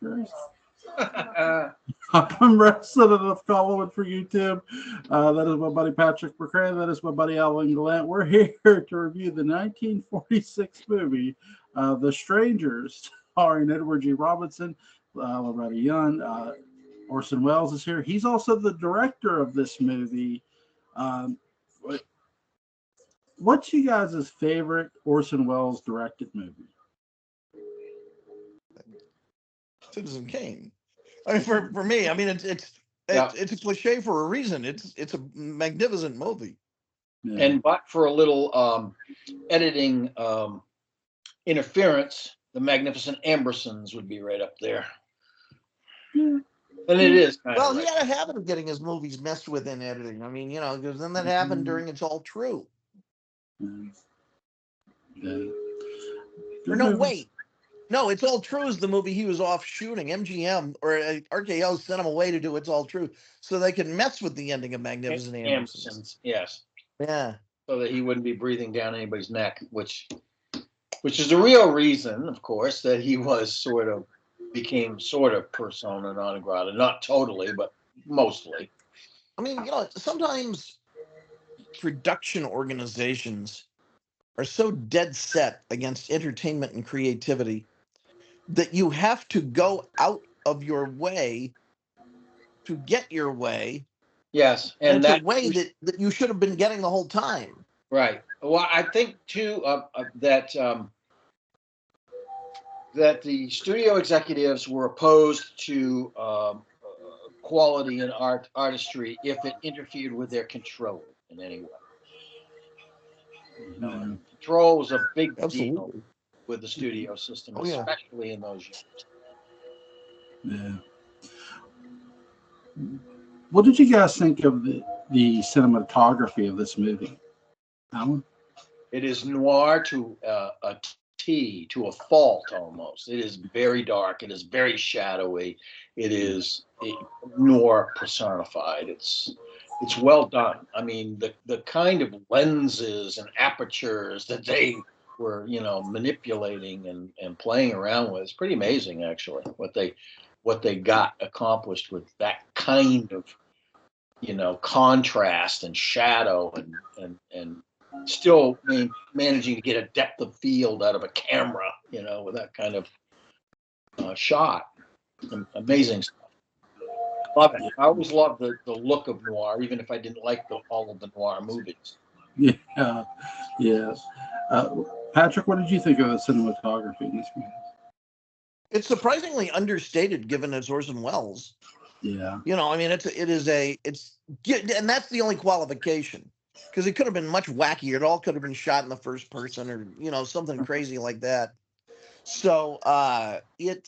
Christ. I'm Resident of Collinwood for YouTube. That is my buddy Patrick McCray. That is my buddy Alan Gallant. We're here to review the 1946 movie, The Strangers, starring Edward G. Robinson, Loretta Young. Orson Welles is here. He's also the director of this movie. Um, what's you guys' favorite Orson Welles directed movie? Citizen Kane. I mean, for me, I mean, it's a cliche for a reason. It's a magnificent movie. Yeah. And but for a little editing interference, the Magnificent Ambersons would be right up there. Yeah. And it is. Well, he had a habit of getting his movies messed with in editing. I mean, because then that happened during It's All True. Yeah. Or no, wait. No, It's All True is the movie he was off shooting. MGM or RKO sent him away to do It's All True so they can mess with the ending of Magnificent Ambersons. Yes. Yeah. So that he wouldn't be breathing down anybody's neck, which is the real reason, of course, that he was became persona non grata. Not totally, but mostly. I mean, sometimes production organizations are so dead set against entertainment and creativity that you have to go out of your way to get your way. Yes, and that's a way that you should have been getting the whole time. Right. Well, I think too that the studio executives were opposed to quality and artistry if it interfered with their control in any way. Control was a big deal with the studio system, especially in those years. Yeah. What did you guys think of the cinematography of this movie, Alan? It is noir to a T, to a fault almost. It is very dark. It is very shadowy. It is noir personified. It's well done. I mean, the kind of lenses and apertures that they were, manipulating and playing around with is pretty amazing, actually. What they got accomplished with that kind of, contrast and shadow and still managing to get a depth of field out of a camera, with that kind of shot. Amazing stuff. Love it. I always loved the look of noir, even if I didn't like all of the noir movies. Yeah, yeah. Patrick, what did you think of the cinematography in this movie? It's surprisingly understated, given it's Orson Welles. Yeah. I mean, and that's the only qualification, because it could have been much wackier. It all could have been shot in the first person, or something crazy like that. So it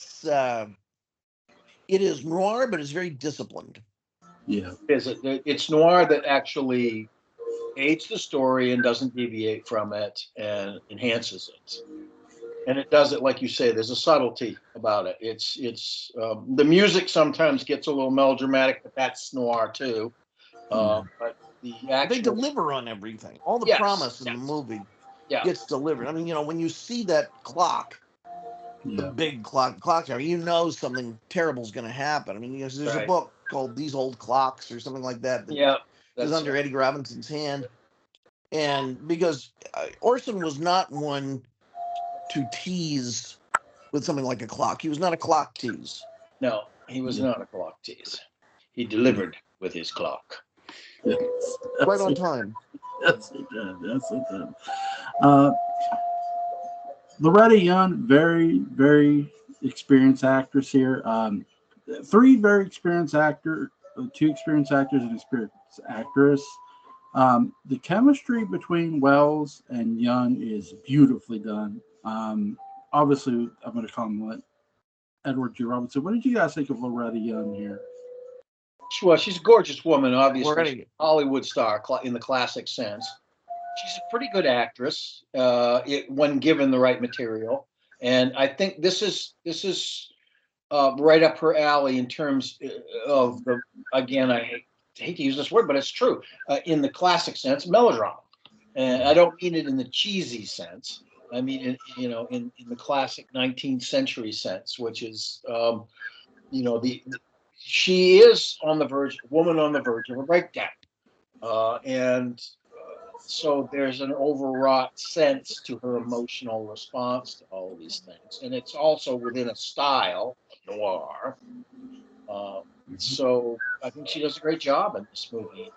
is noir, but it's very disciplined. Yeah. It's noir that actually aids the story and doesn't deviate from it and enhances it. And it does it, like you say, there's a subtlety about it. It's the music sometimes gets a little melodramatic, but that's noir too. But they deliver on everything. All the promise in the movie gets delivered. I mean, when you see that clock, the big clock tower, something terrible is going to happen. I mean, there's a book called These Old Clocks or something like that. Is under Eddie Robinson's hand. And because Orson was not one to tease with something like a clock. He was not a clock tease. No, he was not a clock tease. He delivered with his clock. Yes, right on time. Yes, he did. Yes, he did. Loretta Young, very, very experienced actress here. Three very experienced actors, two experienced actors, and an experienced actress. The chemistry between Welles and Young is beautifully done. Obviously, I'm going to comment Edward G. Robinson. What did you guys think of Loretta Young here? Well, she's a gorgeous woman, obviously. Hollywood star in the classic sense. She's a pretty good actress when given the right material. And I think this is right up her alley in terms of again, I hate to use this word, but it's true, in the classic sense, melodrama. And I don't mean it in the cheesy sense. I mean, in the classic 19th century sense, which is, she is on the verge, woman on the verge of a breakdown, and so there's an overwrought sense to her emotional response to all of these things, and it's also within a style of noir. So I think she does a great job in this movie.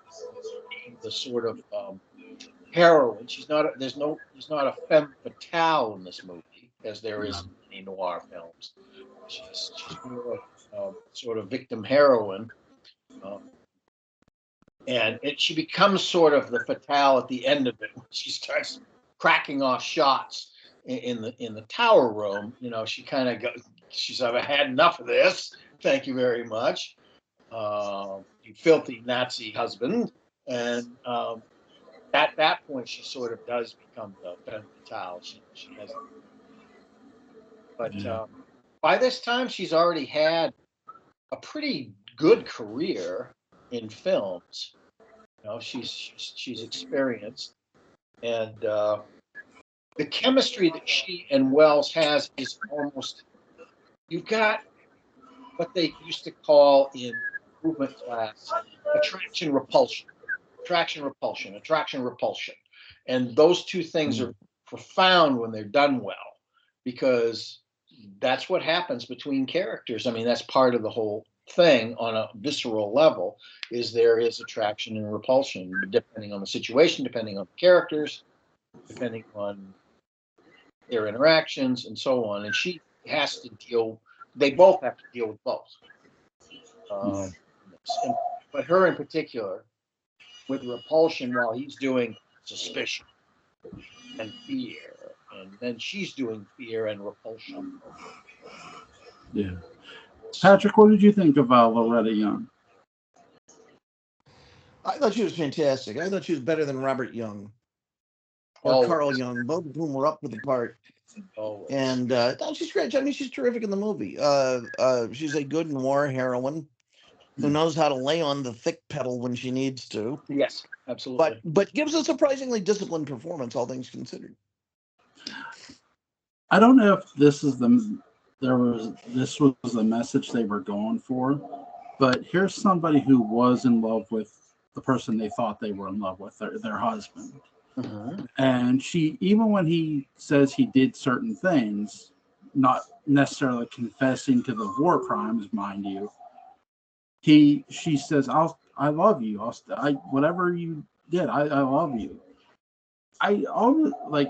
The sort of heroine. There's not a femme fatale in this movie as there is in many noir films. She's more sort of victim heroine, and she becomes sort of the fatale at the end of it when she starts cracking off shots in the tower room. She kind of goes. She's, I've had enough of this. Thank you very much, you filthy Nazi husband. And at that point, she sort of does become the femme fatale. She has, but by this time, she's already had a pretty good career in films. She's experienced, and the chemistry that she and Wells has is almost. You've got what they used to call in movement class attraction repulsion, attraction repulsion, and those two things are profound when they're done well, because that's what happens between characters. I mean, that's part of the whole thing on a visceral level, is there is attraction and repulsion depending on the situation, depending on the characters, depending on their interactions, and so on. And she has to they both have to deal with both. But her in particular, with repulsion while he's doing suspicion and fear, and then she's doing fear and repulsion. Yeah. Patrick, what did you think of Loretta Young? I thought she was fantastic. I thought she was better than Robert Young or Carl Young, both of whom were up for the part. And she's great. I mean, she's terrific in the movie. She's a good noir heroine who knows how to lay on the thick pedal when she needs to. Yes, absolutely. But gives a surprisingly disciplined performance, all things considered. I don't know if this was the message they were going for, but here's somebody who was in love with the person they thought they were in love with, their husband. And she, even when he says he did certain things, not necessarily confessing to the war crimes, mind you, she says, I love you. Whatever you did, I love you. I almost, like,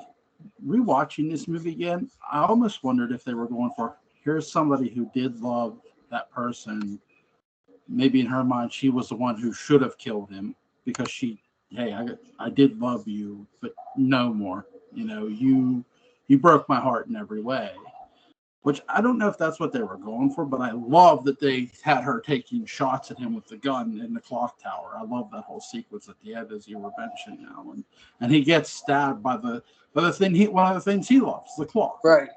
rewatching this movie again, I almost wondered if they were going for, here's somebody who did love that person. Maybe in her mind, she was the one who should have killed him, because I did love you, but no more. You broke my heart in every way. Which I don't know if that's what they were going for, but I love that they had her taking shots at him with the gun in the clock tower. I love that whole sequence at the end, as you were mentioning, Alan. And he gets stabbed by one of the things he loves, the clock. Right.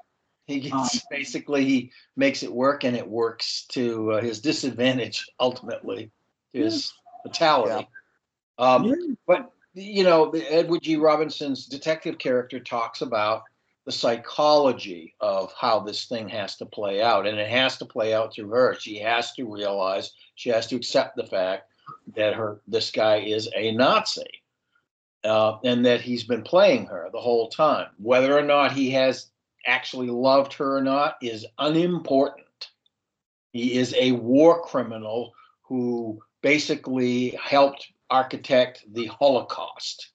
He gets he makes it work, and it works to his disadvantage ultimately, his fatality. But Edward G. Robinson's detective character talks about the psychology of how this thing has to play out, and it has to play out through her. She has to realize, she has to accept the fact that this guy is a Nazi, and that he's been playing her the whole time. Whether or not he has actually loved her or not is unimportant. He is a war criminal who basically helped architect the Holocaust.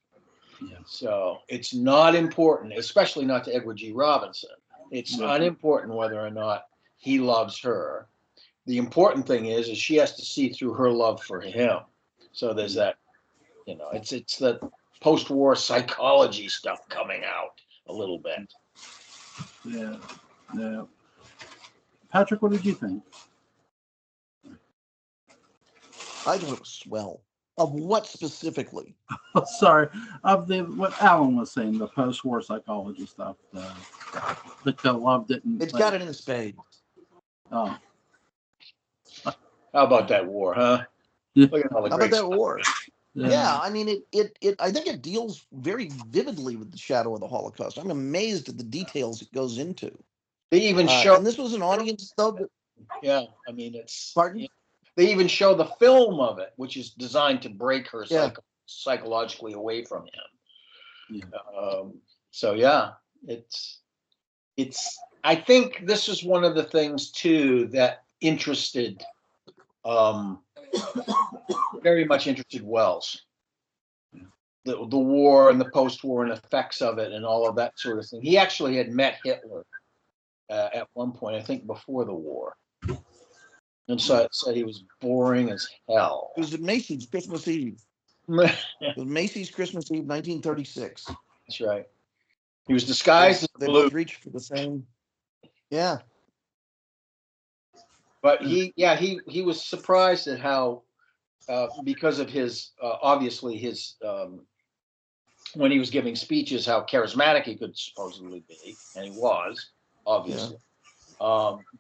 Yeah. So it's not important, especially not to Edward G. Robinson. It's unimportant whether or not he loves her. The important thing is she has to see through her love for him. So there's that, it's the post-war psychology stuff coming out a little bit. Yeah. Patrick, what did you think? I thought it was swell. Of what specifically? Sorry, of what Alan was saying, the post-war psychology stuff. The love didn't. It's got it in spades. Oh, how about that war, huh? Look at all the How about that war? Yeah, I mean, it. I think it deals very vividly with the shadow of the Holocaust. I'm amazed at the details it goes into. They even show, and this was an audience, though. Yeah, I mean, it's. Pardon? They even show the film of it, which is designed to break her psychologically away from him. Yeah. So yeah, it's. I think this is one of the things too that interested, very much interested Wells. The war and the post-war and effects of it and all of that sort of thing. He actually had met Hitler at one point, I think, before the war, and so it said he was boring as hell. It was at Macy's Christmas Eve. It was Macy's Christmas Eve, 1936. That's right. He was disguised as blue. Both reached for the same. Yeah. But he was surprised at how, because of his obviously his when he was giving speeches, how charismatic he could supposedly be, and he was obviously.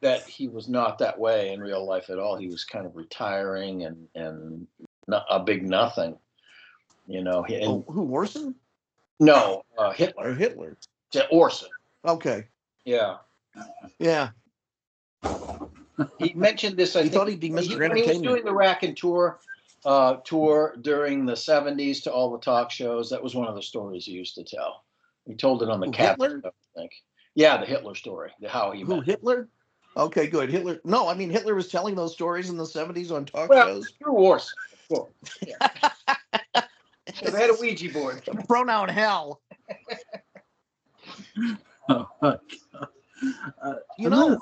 That he was not that way in real life at all. He was kind of retiring and not a big nothing, you know. Who, Orson? No, Hitler. Hitler. Orson. Okay. Yeah. Yeah. He mentioned this. I thought he'd be Mr. When he was doing the Rack tour during the 70s to all the talk shows, that was one of the stories he used to tell. He told it on the Hitler? I think. Yeah, the Hitler story, how he met. Hitler? Okay, good. Hitler. No, I mean, Hitler was telling those stories in the 70s on talk shows. Through Orson, of course. Yeah. So they had a Ouija board. Pronoun hell.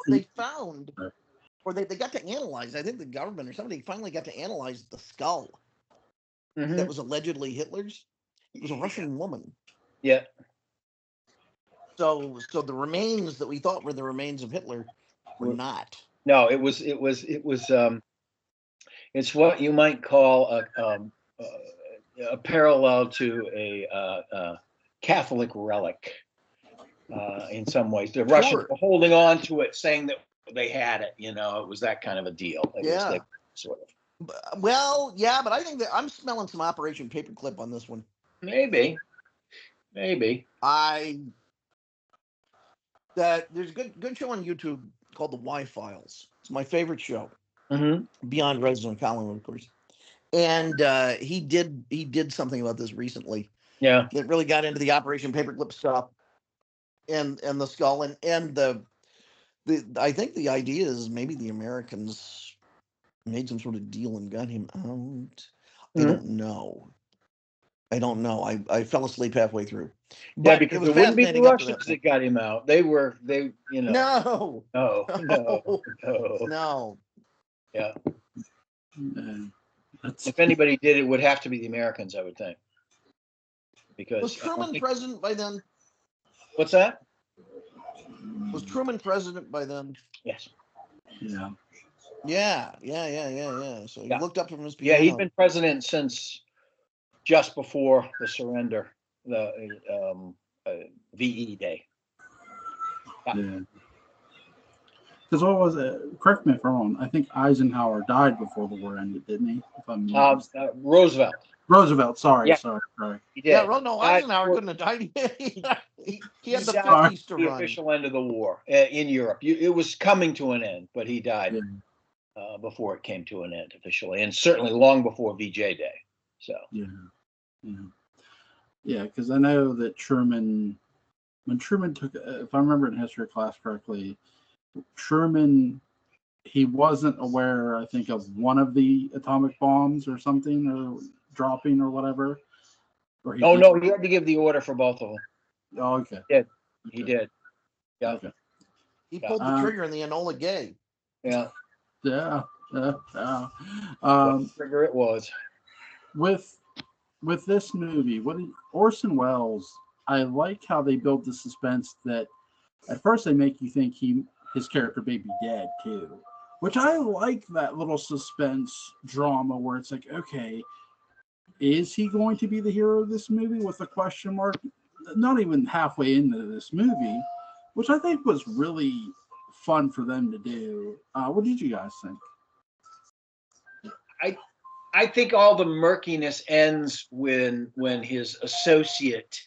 They found, or they got to analyze, I think the government or somebody finally got to analyze the skull that was allegedly Hitler's. It was a Russian woman. Yeah. So the remains that we thought were the remains of Hitler were not. No, it was it's what you might call a parallel to a Catholic relic in some ways. The Russians were holding on to it, saying that they had it. You know, it was that kind of a deal. Sort of. Well, yeah, but I think that I'm smelling some Operation Paperclip on this one. Maybe. There's a good show on YouTube called The Y Files. It's my favorite show, beyond Resident Colin, of course. And he did something about this recently. Yeah, that really got into the Operation Paperclip stuff, and the skull, and the I think the idea is maybe the Americans made some sort of deal and got him out. I don't know. I fell asleep halfway through. But yeah, because it wouldn't be the Russians that got him out. They you know. No. Yeah. If anybody did, it would have to be the Americans, I would think. Because was Truman president by then? What's that? Was Truman president by then? Yes. Yeah. Yeah. So he looked up from his piano. Yeah, he'd been president since just before the surrender, the VE Day. Yeah. Because what was it? Correct me if I'm wrong. I think Eisenhower died before the war ended, didn't he? If I'm Roosevelt. Roosevelt. Sorry. He did. Yeah, no, Eisenhower couldn't have died. he had the 50s to run. The official end of the war in Europe. It was coming to an end, but he died before it came to an end officially, and certainly long before VJ Day. So yeah, because I know that when Truman took, if I remember in history class correctly, Truman, he wasn't aware, I think, of one of the atomic bombs or something, or dropping or whatever. Or he had to give the order for both of them. Oh, okay. He did. Yeah. Okay. He pulled the trigger in the Enola Gay. Yeah. Yeah. Trigger it was. With this movie, Orson Welles, I like how they build the suspense that at first they make you think his character may be dead too, which I like that little suspense drama where it's like, okay, is he going to be the hero of this movie with a question mark? Not even halfway into this movie, which I think was really fun for them to do. What did you guys think? I think all the murkiness ends when his associate,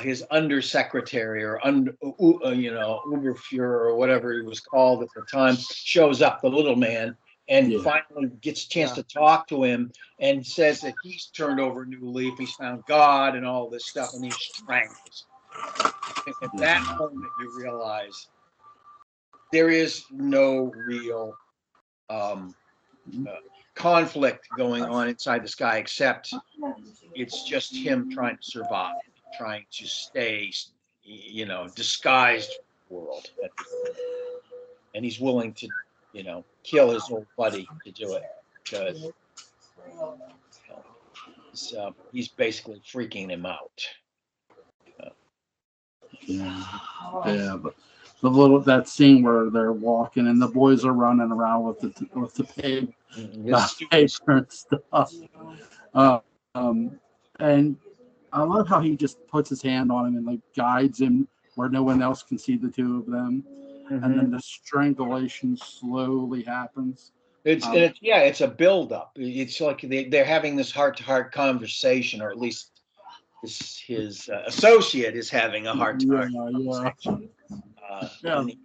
his undersecretary or Oberfuhrer or whatever he was called at the time, shows up, the little man, and finally gets a chance to talk to him and says that he's turned over a new leaf. He's found God and all this stuff, and he strangles. At that moment, you realize there is no real conflict going on inside this guy, except it's just him trying to survive, trying to stay, disguised world. And he's willing to, kill his old buddy to do it, because he's basically freaking him out. But that scene where they're walking and the boys are running around with the paper and stuff. And I love how he just puts his hand on him and like guides him where no one else can see the two of them, and then the strangulation slowly happens. It's a build-up. It's like they're having this heart-to-heart conversation, or at least his associate is having a heart-to-heart conversation.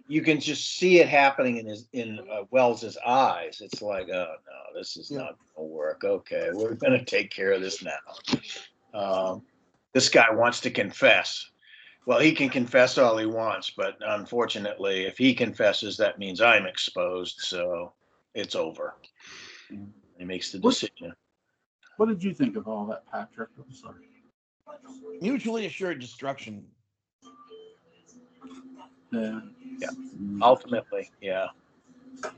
You can just see it happening in Wells's eyes. It's like, oh no, this is not going to work. Okay, we're going to take care of this now. This guy wants to confess. Well, he can confess all he wants, but unfortunately, if he confesses, that means I'm exposed. So it's over. He makes the decision. What did you think of all that, Patrick? I'm sorry. Mutually assured destruction. Yeah. Ultimately, yeah.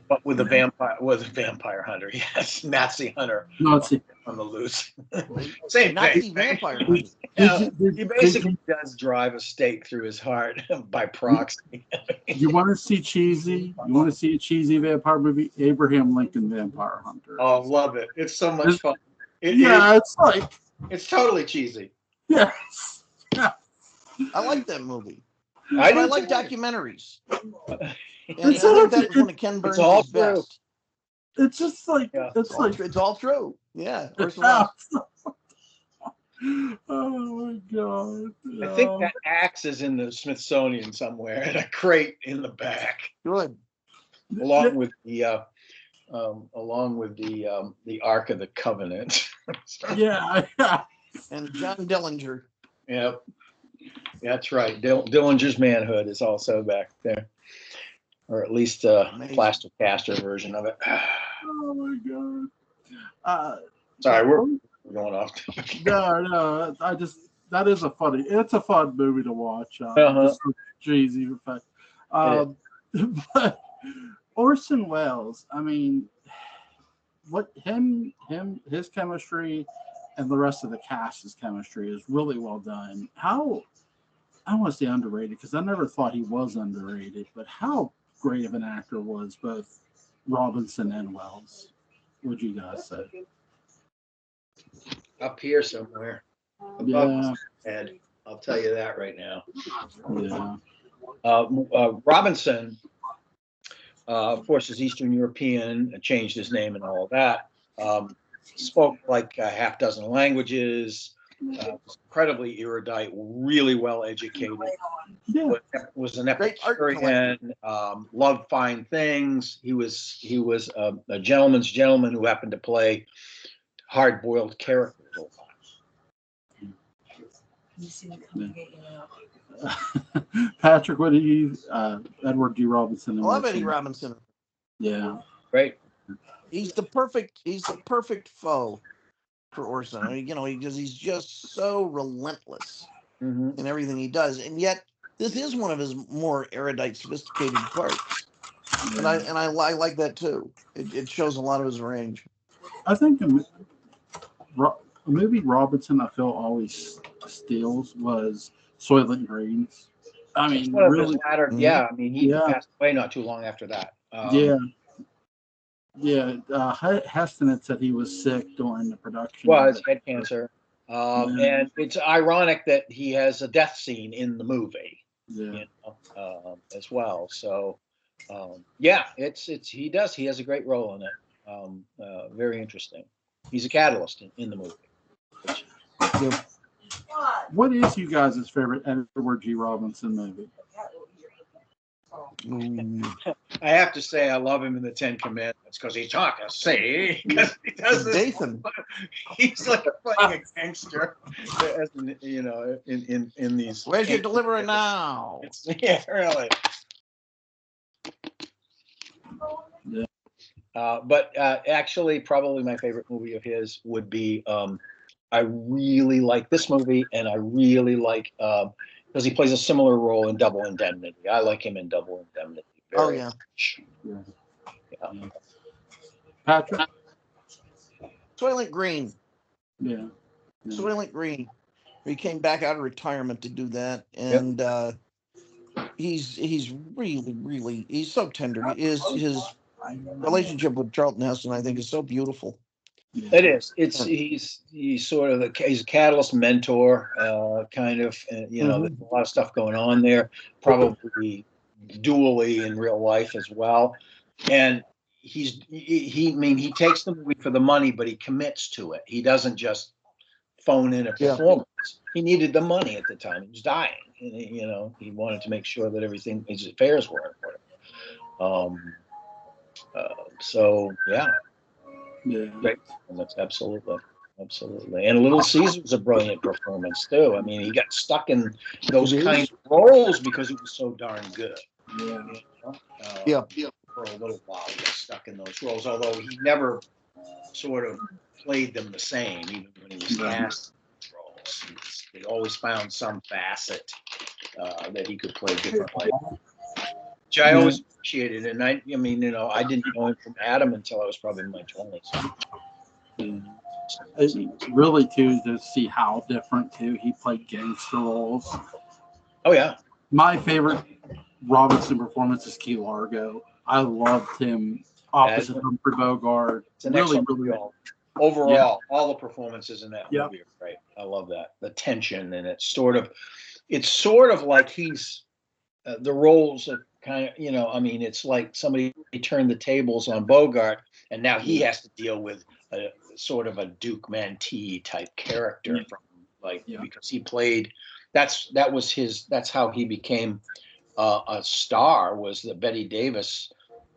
But with a vampire hunter, yes, Nazi hunter. Nazi on the loose. Same Nazi thing. vampire hunter. He basically does drive a stake through his heart by proxy. You want to see cheesy? You want to see a cheesy vampire movie? Abraham Lincoln Vampire Hunter. Oh, love it! It's so much fun. It's totally cheesy. Yes. I like that movie. I like documentaries. And I think that's one of Ken Burns' best. It's just like it's all true. Yeah. Oh my God! I think that axe is in the Smithsonian somewhere, in a crate in the back. Good. Along with the Ark of the Covenant. Yeah. And John Dillinger. Yep. That's right. Dillinger's Manhood is also back there, or at least a plaster caster version of it. Oh my God! Sorry, we're going off. No. It's a fun movie to watch. Just cheesy effect. But Orson Welles, I mean, his chemistry and the rest of the cast's chemistry is really well done. How, I don't want to say underrated, because I never thought he was underrated, but how great of an actor was both Robinson and Welles? Would you guys say? Up here somewhere. Above his head. I'll tell you that right now. Yeah. Robinson, of course, is Eastern European, changed his name and all of that. Spoke like a half dozen languages, was incredibly erudite, really well educated. Yeah. Was an Epicurean, loved fine things. He was a gentleman's gentleman who happened to play hard-boiled characters a lot. Patrick, what do you, Edward G. Robinson? I love Eddie Robinson. Yeah. Great. He's the perfect foe for Orson. I mean, because he's just so relentless in everything he does, and yet this is one of his more erudite, sophisticated parts. And I like that too. It shows a lot of his range. I think a movie Robinson I feel always steals was Soylent Greens. I mean, really. I mean, he passed away not too long after that. Heston had said he was sick during the production. Well, it's head cancer. And it's ironic that he has a death scene in the movie, as well. So, he has a great role in it. Very interesting. He's a catalyst in the movie. What is you guys' favorite Edward G. Robinson movie? I have to say I love him in the Ten Commandments because he talks, because he does this. Nathan. He's like playing a gangster, as in these. Where's your delivery now? Yeah, really. Yeah. But actually, probably my favorite movie of his would be. I really like this movie, and I really like because he plays a similar role in Double Indemnity. I like him in Double Indemnity. Very much. Yeah. Patrick? Soylent Green. Yeah. Soylent Green. He came back out of retirement to do that, and he's really he's so tender. His relationship with Charlton Heston, I think, is so beautiful. It is. He's sort of he's a catalyst mentor, kind of. There's a lot of stuff going on there. Probably dually in real life as well, and he takes the movie for the money, but he commits to it. He doesn't just phone in a performance. He needed the money at the time. He was dying, and he wanted to make sure that everything, his affairs were in order. So yeah. Great. That's absolutely. And Little Caesar's a brilliant performance too. I mean, he got stuck in those kind of roles because it was so darn good. For a little while, he got stuck in those roles, although he never sort of played them the same, even when he was cast in roles. He always found some facet that he could play differently. Which I always appreciated, and I didn't know him from Adam until I was probably in my 20s. It's really too to see how different too he played gangster roles. Oh yeah, my favorite Robinson performance is Key Largo. I loved him opposite Humphrey Bogart. Really. Overall, all the performances in that movie are great. I love that, the tension, and it's sort of like he's the roles of kind of, it's like somebody turned the tables on Bogart, and now he has to deal with a sort of a Duke Mantee type character because he played. That's how he became a star. Was that Bette Davis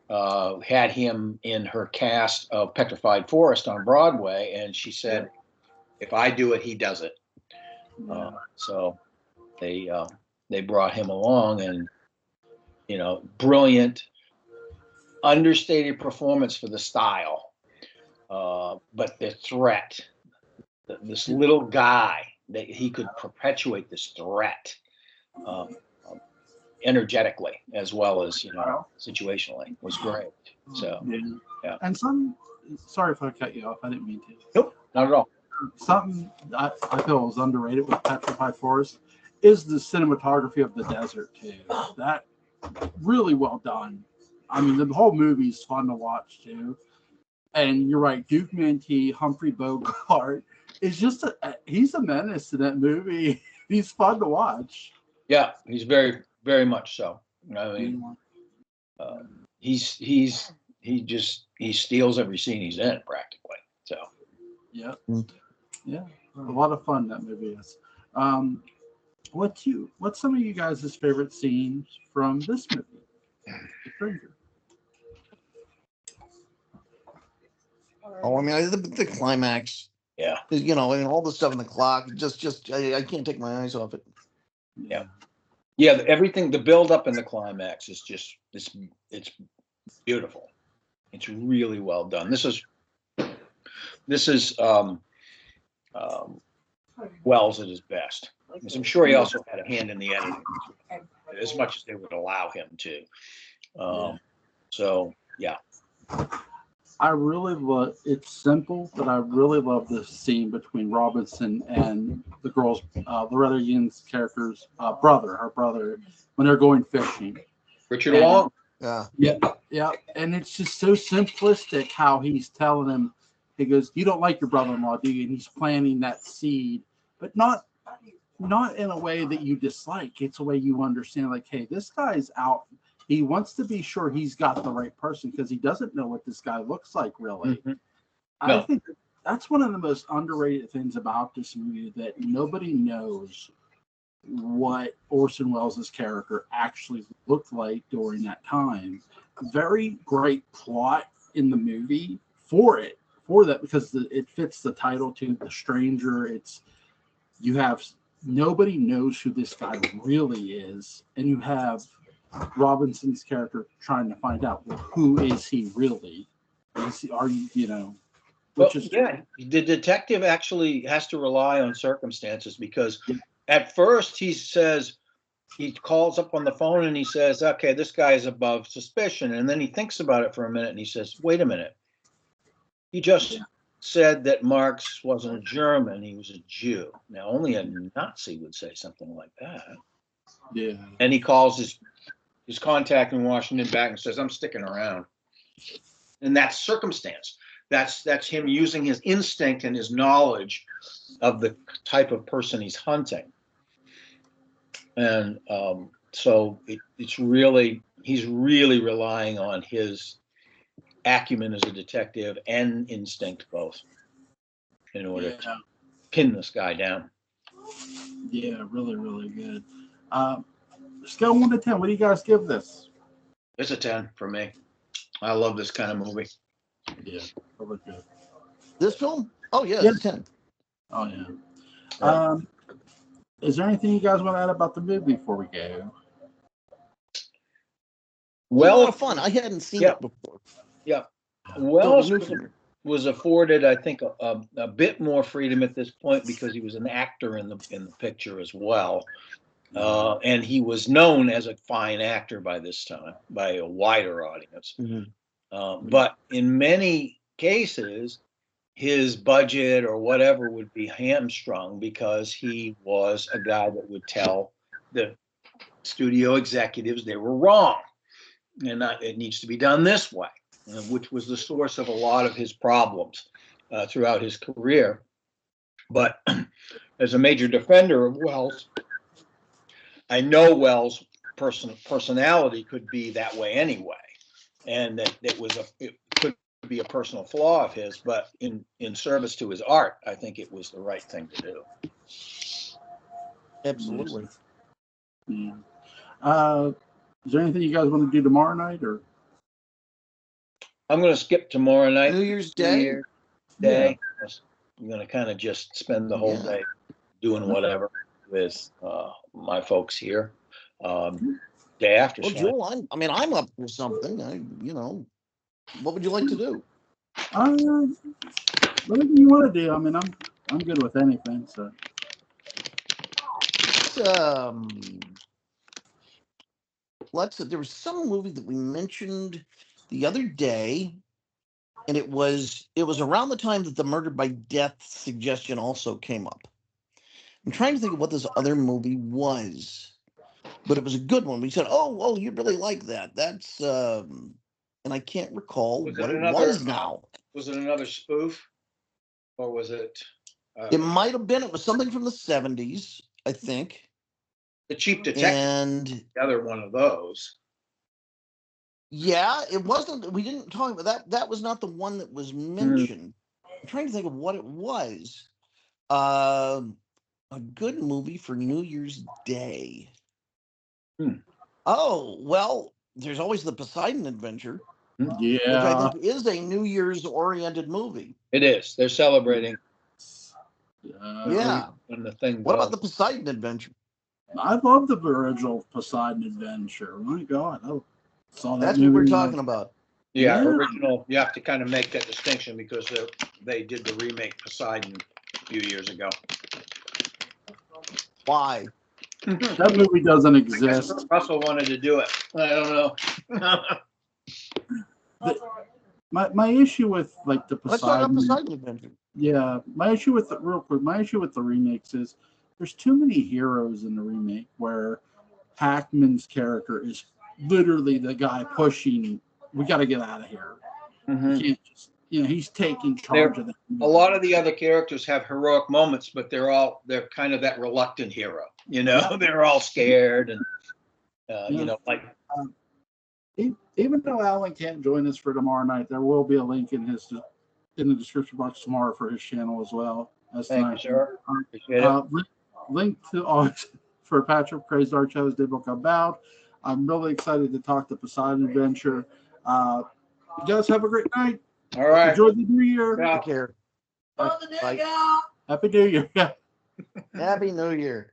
had him in her cast of Petrified Forest on Broadway, and she said, "If I do it, he does it." So they brought him along, and brilliant, understated performance for the style, but the threat, this little guy, that he could perpetuate this threat energetically as well as situationally was great. So And sorry if I cut you off, I didn't mean to. Nope, not at all. Something I feel is underrated with Petrified Forest is the cinematography of the desert too. That really well done. I mean, the whole movie is fun to watch too. And you're right, Duke Mantee, Humphrey Bogart is just he's a menace to that movie. He's fun to watch. Yeah, he's very, very much so. I mean, he steals every scene he's in practically. So yeah, a lot of fun that movie is. What's some of you guys' favorite scenes from this movie, The Stranger? Oh, I mean, the climax. Yeah. And all the stuff in the clock. I can't take my eyes off it. Yeah. Yeah. Everything, the build up and the climax is just it's beautiful. It's really well done. This is Wells at his best. Because I'm sure he also had a hand in the editing, as much as they would allow him to. So yeah. I really love it's simple, but I really love this scene between Robinson and the girl's Loretta Young's character's her brother, when they're going fishing. Richard Long. Yeah. And it's just so simplistic how he's telling him, he goes, "You don't like your brother-in-law, do you?" And he's planting that seed, but not in a way that you dislike. It's a way you understand, like, hey, this guy's out. He wants to be sure he's got the right person because he doesn't know what this guy looks like, really. Mm-hmm. I think that's one of the most underrated things about this movie, that nobody knows what Orson Welles' character actually looked like during that time. Very great plot in the movie for that, because it fits the title to The Stranger. It's, you have, nobody knows who this guy really is, and you have Robinson's character trying to find out, well, who is he really? Are you, which is, the detective actually has to rely on circumstances, because at first he calls up on the phone and he says, okay, this guy is above suspicion. And then he thinks about it for a minute and he says, wait a minute. He just said that Marx wasn't a German, he was a Jew. Now, only a Nazi would say something like that. Yeah. And he calls his contact in Washington back and says, I'm sticking around. And that's circumstance. That's him using his instinct and his knowledge of the type of person he's hunting. And so he's really relying on his acumen as a detective and instinct both in order to pin this guy down. Yeah, really, really good. Scale 1 to 10, what do you guys give this? It's a 10 for me. I love this kind of movie. Yeah, really good. This film? Oh yeah, it's 10. Oh yeah. Is there anything you guys want to add about the movie before we go? Well, a lot of fun. I hadn't seen it before. Yeah. Wells was afforded, I think, a bit more freedom at this point because he was an actor in the picture as well. And he was known as a fine actor by this time, by a wider audience. Mm-hmm. But in many cases, his budget or whatever would be hamstrung because he was a guy that would tell the studio executives they were wrong and it needs to be done this way, which was the source of a lot of his problems throughout his career. But as a major defender of Wells, I know Wells' personality could be that way anyway, and that it could be a personal flaw of his, but in service to his art, I think it was the right thing to do. Absolutely. Yeah. Is there anything you guys want to do tomorrow night, or? I'm going to skip tomorrow night. New Year's Day. Yeah. I'm going to kind of just spend the whole day doing whatever with my folks here. Day after. Well, Joel, I'm up for something. What would you like to do? Whatever you want to do. I'm good with anything. So. There was some movie that we mentioned the other day, and it was around the time that the Murder by Death suggestion also came up. I'm trying to think of what this other movie was, but it was a good one. We said, "Oh, you really like that?" That's and I can't recall what it was now. Was it another spoof, or was it? It might have been. It was something from the 70s, I think. The Cheap Detective, and the other one of those. Yeah, it wasn't. We didn't talk about that. That was not the one that was mentioned. I'm trying to think of what it was. A good movie for New Year's Day. Oh, well, there's always the Poseidon Adventure. Yeah. Which I think is a New Year's oriented movie. It is. They're celebrating. Yeah. When the thing. What about the Poseidon Adventure? I love the original Poseidon Adventure. My God. Saw that. That's what we're talking about. Yeah, original. You have to kind of make that distinction because they did the remake Poseidon a few years ago. Why? That movie doesn't exist. Russell wanted to do it. I don't know. My issue with like the Poseidon. Let's talk about Poseidon Adventure. Yeah, my issue with the remakes is there's too many heroes in the remake where Hackman's character is literally the guy pushing. We got to get out of here. Mm-hmm. You can't just, he's taking charge of it. A lot of the other characters have heroic moments, but they're kind of that reluctant hero. They're all scared and even though Alan can't join us for tomorrow night, there will be a link in his in the description box tomorrow for his channel as well. Thank you, sir. Appreciate it. Link to always for Patrick McCray's Dark Shadows Did Book About. I'm really excited to talk the Poseidon Adventure. You guys have a great night. All right. Enjoy the new year. Take care. Happy New Year. Happy New Year.